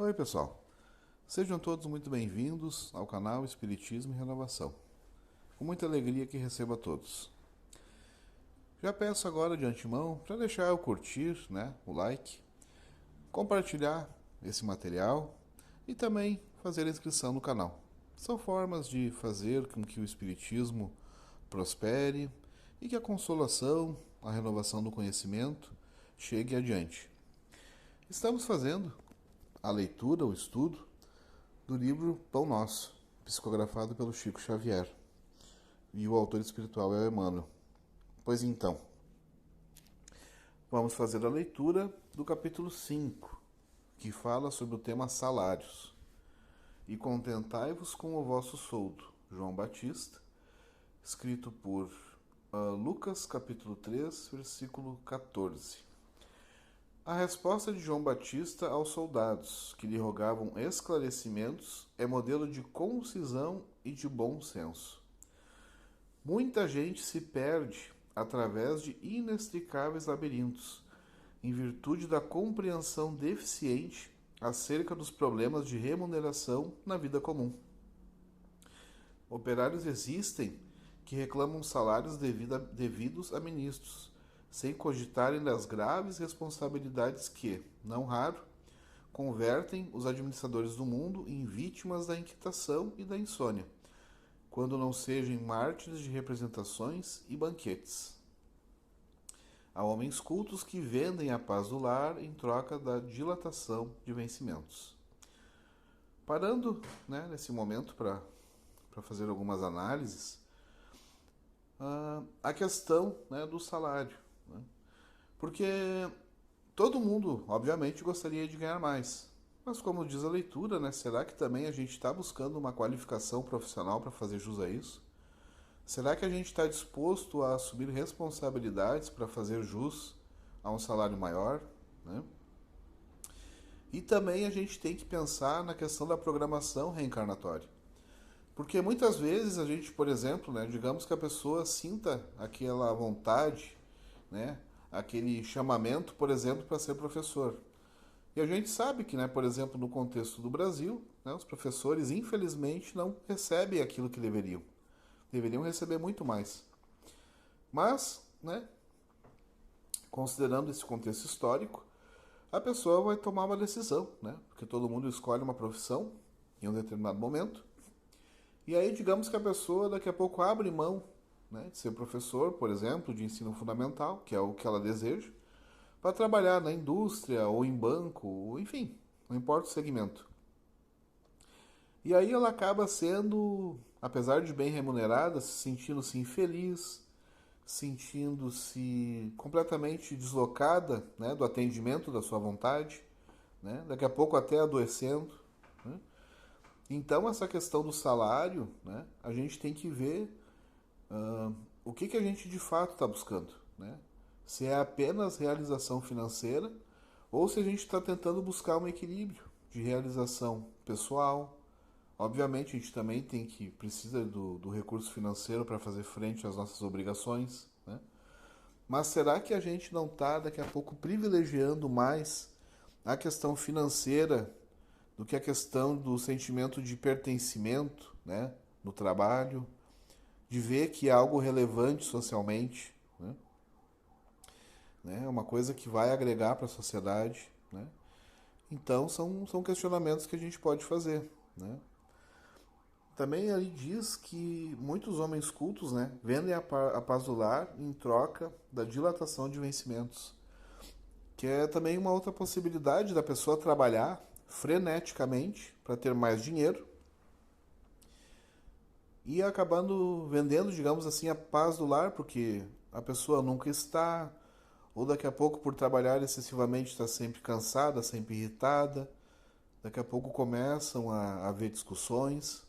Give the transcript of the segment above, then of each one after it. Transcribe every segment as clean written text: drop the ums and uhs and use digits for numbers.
Oi, pessoal. Sejam todos muito bem-vindos ao canal Espiritismo e Renovação. Com muita alegria que recebo a todos. Já peço agora de antemão para deixar o curtir, o like, compartilhar esse material e também fazer a inscrição no canal. São formas de fazer com que o Espiritismo prospere e que a consolação, a renovação do conhecimento chegue adiante. Estamos fazendo a leitura, o estudo do livro Pão Nosso, psicografado pelo Chico Xavier. E o autor espiritual é o Emmanuel. Pois então, vamos fazer a leitura do capítulo 5, que fala sobre o tema salários. E contentai-vos com o vosso soldo, João Batista, escrito por Lucas, capítulo 3, versículo 14. A resposta de João Batista aos soldados, que lhe rogavam esclarecimentos, é modelo de concisão e de bom senso. Muita gente se perde através de inextricáveis labirintos, em virtude da compreensão deficiente acerca dos problemas de remuneração na vida comum. Operários existem que reclamam salários devidos a ministros, sem cogitarem das graves responsabilidades que, não raro, convertem os administradores do mundo em vítimas da inquietação e da insônia, quando não sejam mártires de representações e banquetes. Há homens cultos que vendem a paz do lar em troca da dilatação de vencimentos. Parando nesse momento para fazer algumas análises, a questão do salário. Porque todo mundo, obviamente, gostaria de ganhar mais. Mas como diz a leitura, será que também a gente está buscando uma qualificação profissional para fazer jus a isso? Será que a gente está disposto a assumir responsabilidades para fazer jus a um salário maior? E também a gente tem que pensar na questão da programação reencarnatória. Porque muitas vezes a gente, por exemplo, digamos que a pessoa sinta aquela vontade, aquele chamamento, por exemplo, para ser professor. E a gente sabe que, por exemplo, no contexto do Brasil, os professores, infelizmente, não recebem aquilo que deveriam. Deveriam receber muito mais. Mas, considerando esse contexto histórico, a pessoa vai tomar uma decisão, porque todo mundo escolhe uma profissão em um determinado momento. E aí, digamos que a pessoa daqui a pouco abre mão de ser professor, por exemplo, de ensino fundamental, que é o que ela deseja, para trabalhar na indústria ou em banco, ou enfim, não importa o segmento. E aí ela acaba sendo, apesar de bem remunerada, sentindo-se infeliz, sentindo-se completamente deslocada do atendimento da sua vontade, daqui a pouco até adoecendo. Então essa questão do salário, a gente tem que ver o que a gente de fato está buscando. Se é apenas realização financeira ou se a gente está tentando buscar um equilíbrio de realização pessoal. Obviamente a gente também precisa do recurso financeiro para fazer frente às nossas obrigações. Mas será que a gente não está daqui a pouco privilegiando mais a questão financeira do que a questão do sentimento de pertencimento no trabalho, de ver que é algo relevante socialmente, é uma coisa que vai agregar para a sociedade. Então são questionamentos que a gente pode fazer. Também ali diz que muitos homens cultos vendem a paz do lar em troca da dilatação de vencimentos, que é também uma outra possibilidade da pessoa trabalhar freneticamente para ter mais dinheiro e acabando vendendo, digamos assim, a paz do lar, porque a pessoa nunca está, ou daqui a pouco por trabalhar excessivamente está sempre cansada, sempre irritada, daqui a pouco começam a haver discussões.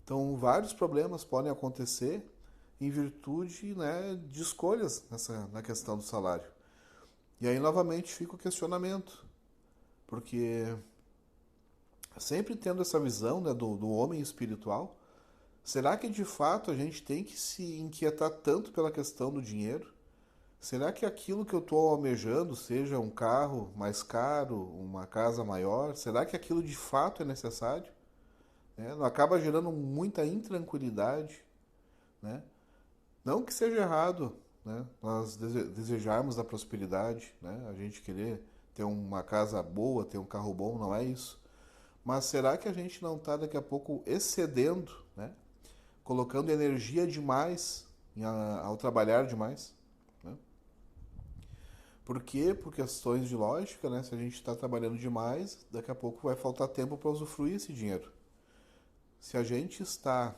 Então vários problemas podem acontecer em virtude de escolhas na questão do salário. E aí novamente fica o questionamento, porque sempre tendo essa visão do homem espiritual, será que de fato a gente tem que se inquietar tanto pela questão do dinheiro? Será que aquilo que eu estou almejando, seja um carro mais caro, uma casa maior, será que aquilo de fato é necessário? Né? Não acaba gerando muita intranquilidade, né? Não que seja errado, né? Nós desejarmos a prosperidade, né? A gente querer ter uma casa boa, ter um carro bom, não é isso. Mas será que a gente não está daqui a pouco excedendo, né? Colocando energia demais ao trabalhar demais? Né? Por quê? Por questões de lógica, né? Se a gente está trabalhando demais, daqui a pouco vai faltar tempo para usufruir esse dinheiro. Se a gente está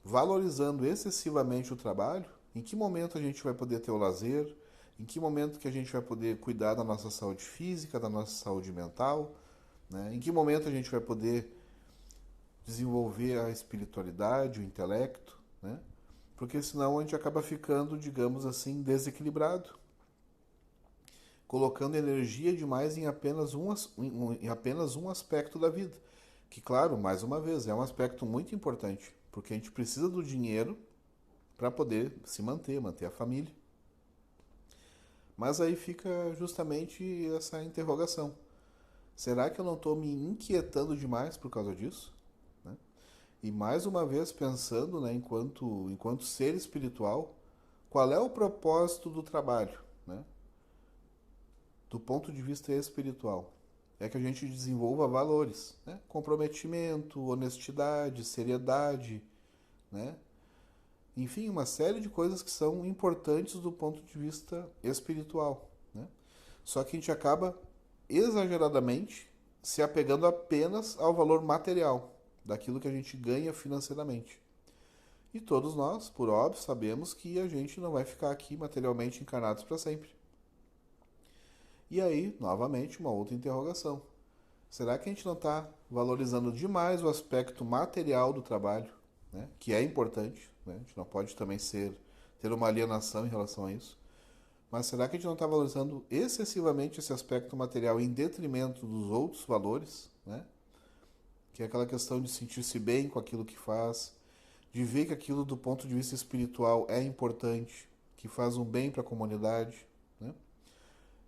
valorizando excessivamente o trabalho, em que momento a gente vai poder ter o lazer? Em que momento que a gente vai poder cuidar da nossa saúde física, da nossa saúde mental? Né? Em que momento a gente vai poder desenvolver a espiritualidade, o intelecto? Né? Porque senão a gente acaba ficando, digamos assim, desequilibrado, colocando energia demais em apenas um aspecto da vida. Que, claro, mais uma vez, é um aspecto muito importante, porque a gente precisa do dinheiro para poder se manter, manter a família. Mas aí fica justamente essa interrogação. Será que eu não estou me inquietando demais por causa disso? Né? E mais uma vez pensando, né, enquanto ser espiritual, qual é o propósito do trabalho? Né? Do ponto de vista espiritual. É que a gente desenvolva valores, né? Comprometimento, honestidade, seriedade, né? Enfim, uma série de coisas que são importantes do ponto de vista espiritual, né? Só que a gente acaba exageradamente se apegando apenas ao valor material, daquilo que a gente ganha financeiramente. E todos nós, por óbvio, sabemos que a gente não vai ficar aqui materialmente encarnados para sempre. E aí, novamente, uma outra interrogação. Será que a gente não está valorizando demais o aspecto material do trabalho, né? Que é importante, né? A gente não pode também ter uma alienação em relação a isso. Mas será que a gente não está valorizando excessivamente esse aspecto material em detrimento dos outros valores, né? Que é aquela questão de sentir-se bem com aquilo que faz, de ver que aquilo do ponto de vista espiritual é importante, que faz um bem para a comunidade, né?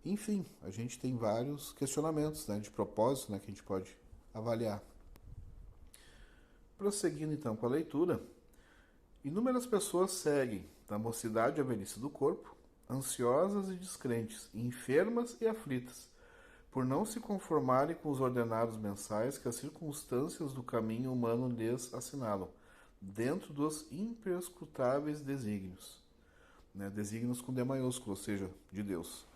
Enfim, a gente tem vários questionamentos, né, de propósito, né, que a gente pode avaliar. Prosseguindo então com a leitura, inúmeras pessoas seguem, da mocidade à velhice do corpo, ansiosas e descrentes, enfermas e aflitas, por não se conformarem com os ordenados mensais que as circunstâncias do caminho humano lhes assinalam, dentro dos imperscrutáveis desígnios. Né? Desígnios com D maiúsculo, ou seja, de Deus.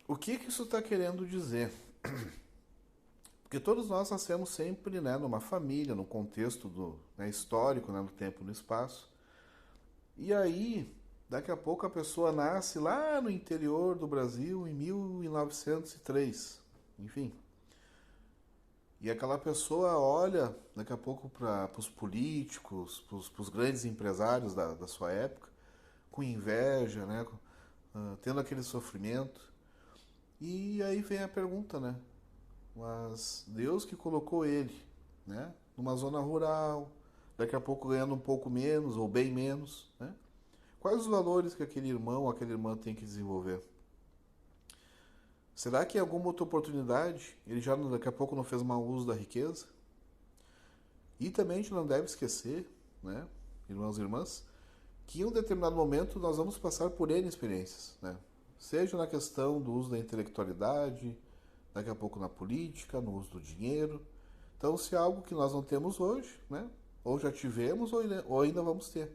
O que isso está querendo dizer? Porque todos nós nascemos sempre, né, numa família, no contexto né, histórico, né, no tempo e no espaço. E aí, daqui a pouco a pessoa nasce lá no interior do Brasil em 1903. Enfim. E aquela pessoa olha daqui a pouco para os políticos, para os grandes empresários da sua época, com inveja, né, tendo aquele sofrimento. E aí vem a pergunta, né? Mas Deus que colocou ele, né, numa zona rural, daqui a pouco ganhando um pouco menos ou bem menos, né? Quais os valores que aquele irmão ou aquela irmã tem que desenvolver? Será que em alguma outra oportunidade ele já daqui a pouco não fez mau uso da riqueza? E também a gente não deve esquecer, né, irmãos e irmãs, que em um determinado momento nós vamos passar por N experiências, né? Seja na questão do uso da intelectualidade, daqui a pouco na política, no uso do dinheiro. Então, se é algo que nós não temos hoje, né? Ou já tivemos ou ainda vamos ter.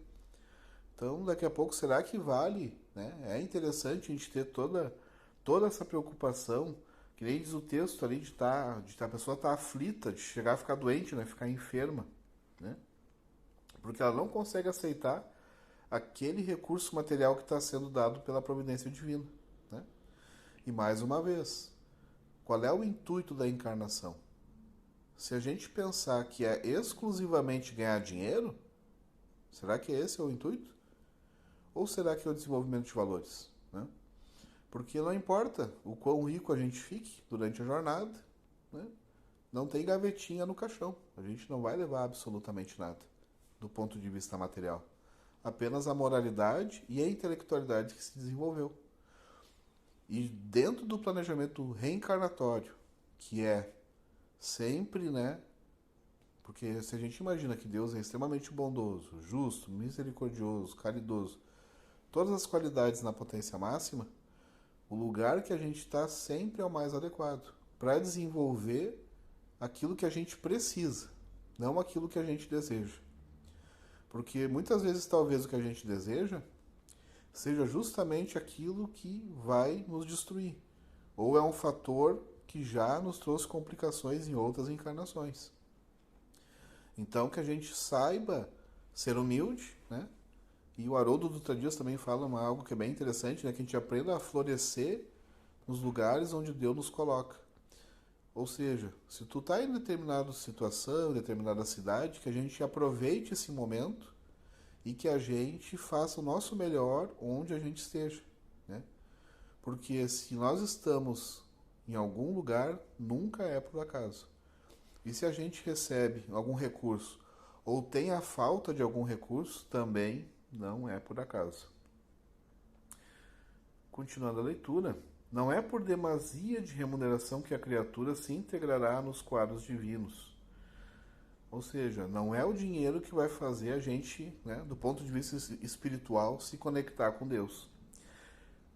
Então, daqui a pouco, será que vale, né? É interessante a gente ter toda essa preocupação, que nem diz o texto ali, de a pessoa estar aflita, de chegar a ficar doente, né? Ficar enferma, né? Porque ela não consegue aceitar aquele recurso material que está sendo dado pela providência divina, né? E mais uma vez, qual é o intuito da encarnação? Se a gente pensar que é exclusivamente ganhar dinheiro, será que esse é o intuito? Ou será que é o desenvolvimento de valores? Né? Porque não importa o quão rico a gente fique durante a jornada, né? Não tem gavetinha no caixão. A gente não vai levar absolutamente nada do ponto de vista material. apenas a moralidade e a intelectualidade que se desenvolveu. E dentro do planejamento reencarnatório, que é sempre, né? Porque se a gente imagina que Deus é extremamente bondoso, justo, misericordioso, caridoso, todas as qualidades na potência máxima, o lugar que a gente está sempre é o mais adequado para desenvolver aquilo que a gente precisa, não aquilo que a gente deseja. Porque muitas vezes, talvez, o que a gente deseja seja justamente aquilo que vai nos destruir. Ou é um fator que já nos trouxe complicações em outras encarnações. Então, que a gente saiba ser humilde, né? E o Haroldo Dutra Dias também fala algo que é bem interessante, né? Que a gente aprenda a florescer nos lugares onde Deus nos coloca. Ou seja, se tu está em determinada situação, em determinada cidade, que a gente aproveite esse momento e que a gente faça o nosso melhor onde a gente esteja, né? Porque se nós estamos em algum lugar, nunca é por acaso. E se a gente recebe algum recurso ou tem a falta de algum recurso, também não é por acaso. Continuando a leitura, não é por demasia de remuneração que a criatura se integrará nos quadros divinos. Ou seja, não é o dinheiro que vai fazer a gente, né, do ponto de vista espiritual, se conectar com Deus.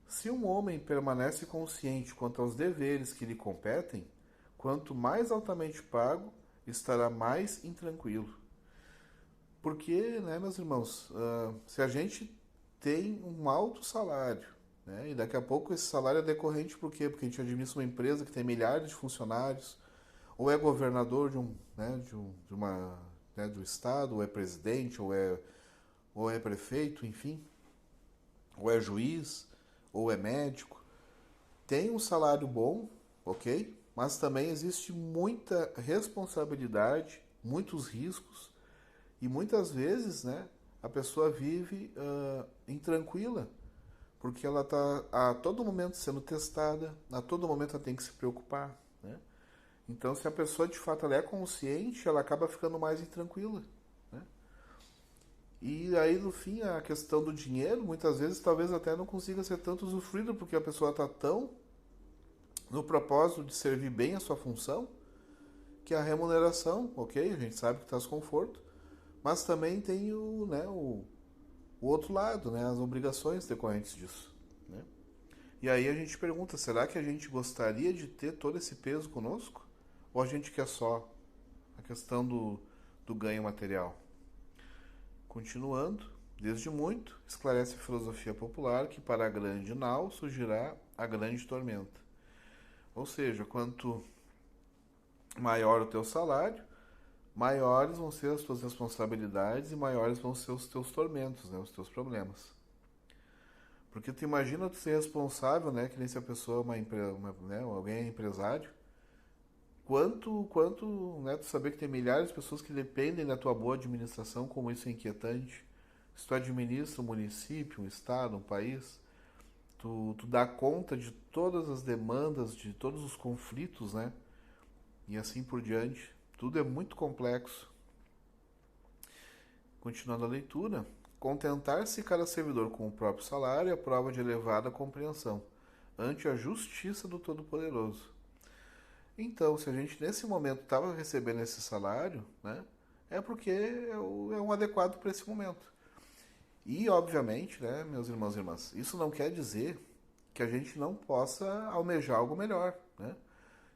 Se um homem permanece consciente quanto aos deveres que lhe competem, quanto mais altamente pago, estará mais intranquilo. Porque, né, meus irmãos, se a gente tem um alto salário, né, e daqui a pouco esse salário é decorrente por quê? Porque a gente administra uma empresa que tem milhares de funcionários, ou é governador de um, né, de uma, né, do estado, ou é presidente, ou é prefeito, enfim, ou é juiz, ou é médico. Tem um salário bom, ok? Mas também existe muita responsabilidade, muitos riscos, e muitas vezes, né, a pessoa vive intranquila, porque ela está a todo momento sendo testada, a todo momento ela tem que se preocupar, né? Então, se a pessoa de fato ela é consciente, ela acaba ficando mais intranquila, né? E aí, no fim, a questão do dinheiro, muitas vezes, talvez até não consiga ser tanto usufruída, porque a pessoa está tão no propósito de servir bem a sua função, que a remuneração, ok, a gente sabe que traz conforto, mas também tem o outro lado, né, as obrigações decorrentes disso, né? E aí a gente pergunta, será que a gente gostaria de ter todo esse peso conosco? Ou a gente quer só a questão do ganho material? Continuando, desde muito, esclarece a filosofia popular que para a grande nau surgirá a grande tormenta. Ou seja, quanto maior o teu salário, maiores vão ser as tuas responsabilidades e maiores vão ser os teus tormentos, né, os teus problemas. Porque tu imagina tu ser responsável, né, que nem se a pessoa né, alguém é empresário, quanto, né, tu saber que tem milhares de pessoas que dependem da tua boa administração, como isso é inquietante. Se tu administra um município, um estado, um país, tu dá conta de todas as demandas, de todos os conflitos, né? E assim por diante. Tudo é muito complexo. Continuando a leitura, contentar-se cada servidor com o próprio salário é prova de elevada compreensão ante a justiça do Todo-Poderoso. Então, se a gente nesse momento estava recebendo esse salário, né, é porque é um adequado para esse momento. E, obviamente, né, meus irmãos e irmãs, isso não quer dizer que a gente não possa almejar algo melhor, né?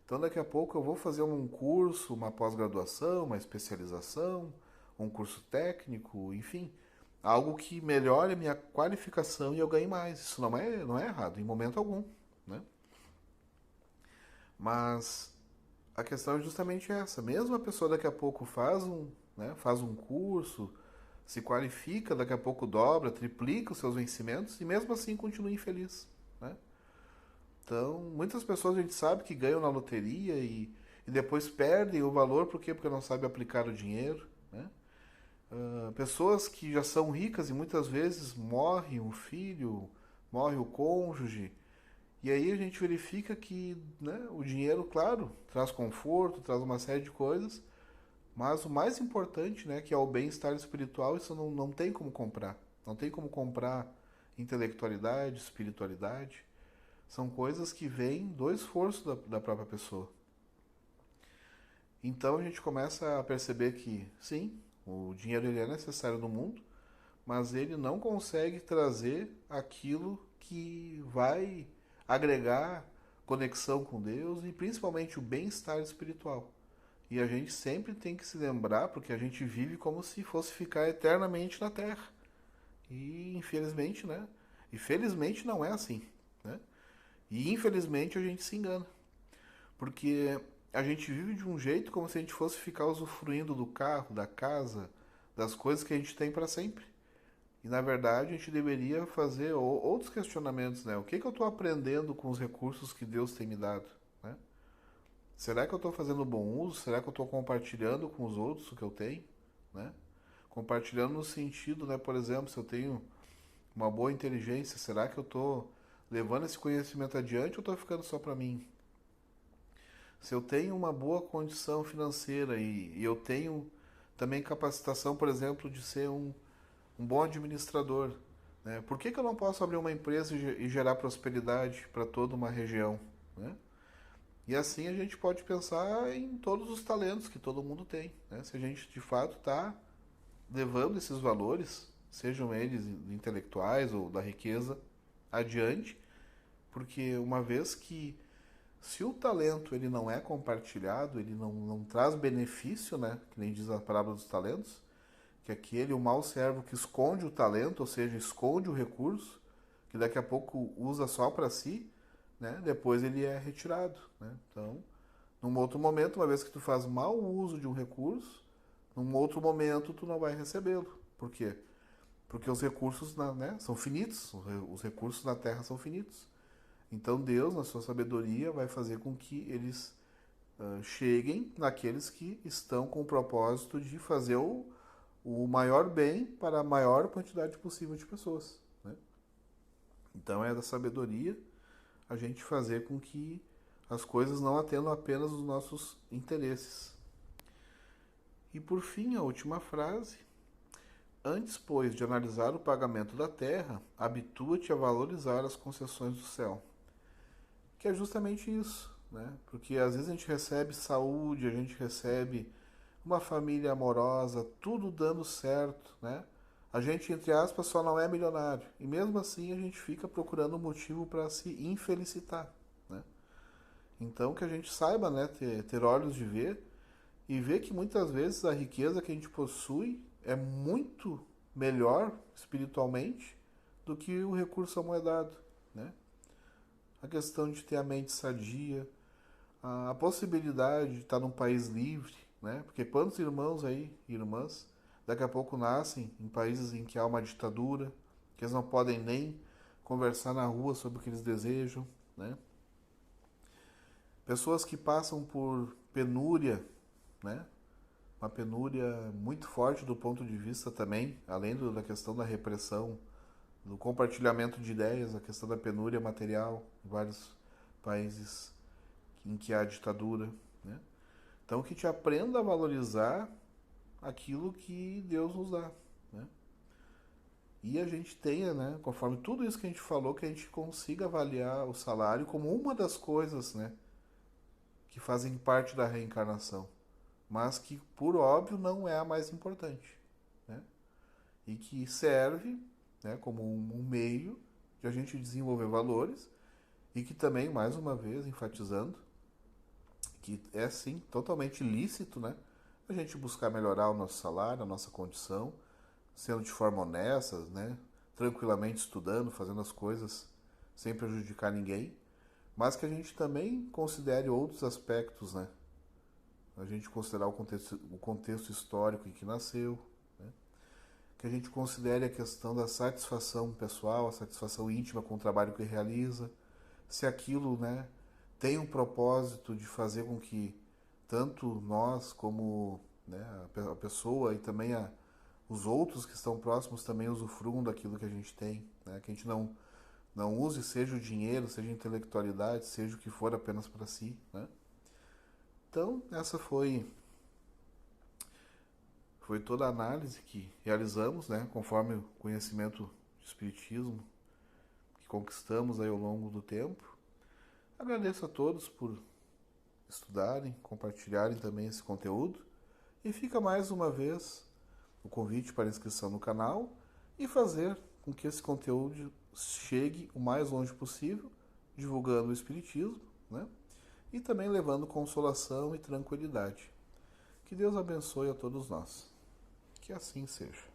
Então, daqui a pouco eu vou fazer um curso, uma pós-graduação, uma especialização, um curso técnico, enfim, algo que melhore a minha qualificação e eu ganhe mais. Isso não é errado, em momento algum, né? Mas a questão é justamente essa. Mesmo a pessoa daqui a pouco faz um curso, se qualifica, daqui a pouco dobra, triplica os seus vencimentos e mesmo assim continua infeliz, né? Então, muitas pessoas a gente sabe que ganham na loteria e depois perdem o valor, por quê? Porque não sabem aplicar o dinheiro, né? Pessoas que já são ricas e muitas vezes morre um filho, morre o cônjuge, e aí a gente verifica que, né, o dinheiro, claro, traz conforto, traz uma série de coisas, mas o mais importante, né, que é o bem-estar espiritual, isso não tem como comprar. Não tem como comprar intelectualidade, espiritualidade. São coisas que vêm do esforço da própria pessoa. Então a gente começa a perceber que, sim, o dinheiro ele é necessário no mundo, mas ele não consegue trazer aquilo que vai agregar conexão com Deus e principalmente o bem-estar espiritual. E a gente sempre tem que se lembrar, porque a gente vive como se fosse ficar eternamente na Terra. E infelizmente, né? E felizmente não é assim, né? E infelizmente a gente se engana. Porque a gente vive de um jeito como se a gente fosse ficar usufruindo do carro, da casa, das coisas que a gente tem para sempre. E na verdade a gente deveria fazer outros questionamentos, né? O que eu estou aprendendo com os recursos que Deus tem me dado, né? Será que eu estou fazendo bom uso? Será que eu estou compartilhando com os outros o que eu tenho, né? Compartilhando no sentido, né? Por exemplo, se eu tenho uma boa inteligência, será que eu estou levando esse conhecimento adiante ou estou ficando só para mim? Se eu tenho uma boa condição financeira e eu tenho também capacitação, por exemplo, de ser um bom administrador, né? Por que eu não posso abrir uma empresa e gerar prosperidade para toda uma região, né? E assim a gente pode pensar em todos os talentos que todo mundo tem, né? Se a gente de fato está levando esses valores, sejam eles intelectuais ou da riqueza, adiante, porque uma vez que se o talento ele não é compartilhado, ele não traz benefício, né? Que nem diz a parábola dos talentos, que aquele o mau servo que esconde o talento, ou seja, esconde o recurso, que daqui a pouco usa só para si, né? Depois ele é retirado, né? Então, num outro momento, uma vez que tu faz mau uso de um recurso, num outro momento tu não vai recebê-lo. Por quê? Porque os recursos, né, são finitos, os recursos na Terra são finitos. Então Deus, na sua sabedoria, vai fazer com que eles cheguem naqueles que estão com o propósito de fazer o maior bem para a maior quantidade possível de pessoas, né? Então é da sabedoria a gente fazer com que as coisas não atendam apenas os nossos interesses. E por fim, a última frase. Antes, pois, de analisar o pagamento da terra, habitua-te a valorizar as concessões do céu. Que é justamente isso, né? Porque às vezes a gente recebe saúde, a gente recebe uma família amorosa, tudo dando certo, né? A gente, entre aspas, só não é milionário. E mesmo assim a gente fica procurando um motivo para se infelicitar, né? Então que a gente saiba, né, ter olhos de ver e ver que muitas vezes a riqueza que a gente possui é muito melhor espiritualmente do que o recurso amoedado, né? A questão de ter a mente sadia, a possibilidade de estar num país livre, né? Porque quantos irmãos aí, irmãs, daqui a pouco nascem em países em que há uma ditadura, que eles não podem nem conversar na rua sobre o que eles desejam, né? Pessoas que passam por penúria, né? Uma penúria muito forte do ponto de vista também, além da questão da repressão, do compartilhamento de ideias, a questão da penúria material em vários países em que há ditadura, né? Então que te aprenda a valorizar aquilo que Deus nos dá, né? E a gente tenha, né, conforme tudo isso que a gente falou, que a gente consiga avaliar o salário como uma das coisas, né, que fazem parte da reencarnação, mas que, por óbvio, não é a mais importante, né? E que serve, né, como um meio de a gente desenvolver valores e que também, mais uma vez, enfatizando, que é sim totalmente lícito, né, a gente buscar melhorar o nosso salário, a nossa condição, sendo de forma honesta, né, tranquilamente estudando, fazendo as coisas sem prejudicar ninguém, mas que a gente também considere outros aspectos, né? A gente considerar o contexto histórico em que nasceu, né? Que a gente considere a questão da satisfação pessoal, a satisfação íntima com o trabalho que realiza, se aquilo, né, tem um propósito de fazer com que tanto nós como, né, a pessoa e também os outros que estão próximos também usufruam daquilo que a gente tem, né? Que a gente não use, seja o dinheiro, seja a intelectualidade, seja o que for apenas para si, né? Então, essa foi toda a análise que realizamos, né, conforme o conhecimento do Espiritismo que conquistamos aí ao longo do tempo. Agradeço a todos por estudarem, compartilharem também esse conteúdo. E fica mais uma vez o convite para inscrição no canal e fazer com que esse conteúdo chegue o mais longe possível, divulgando o Espiritismo, né? E também levando consolação e tranquilidade. Que Deus abençoe a todos nós. Que assim seja.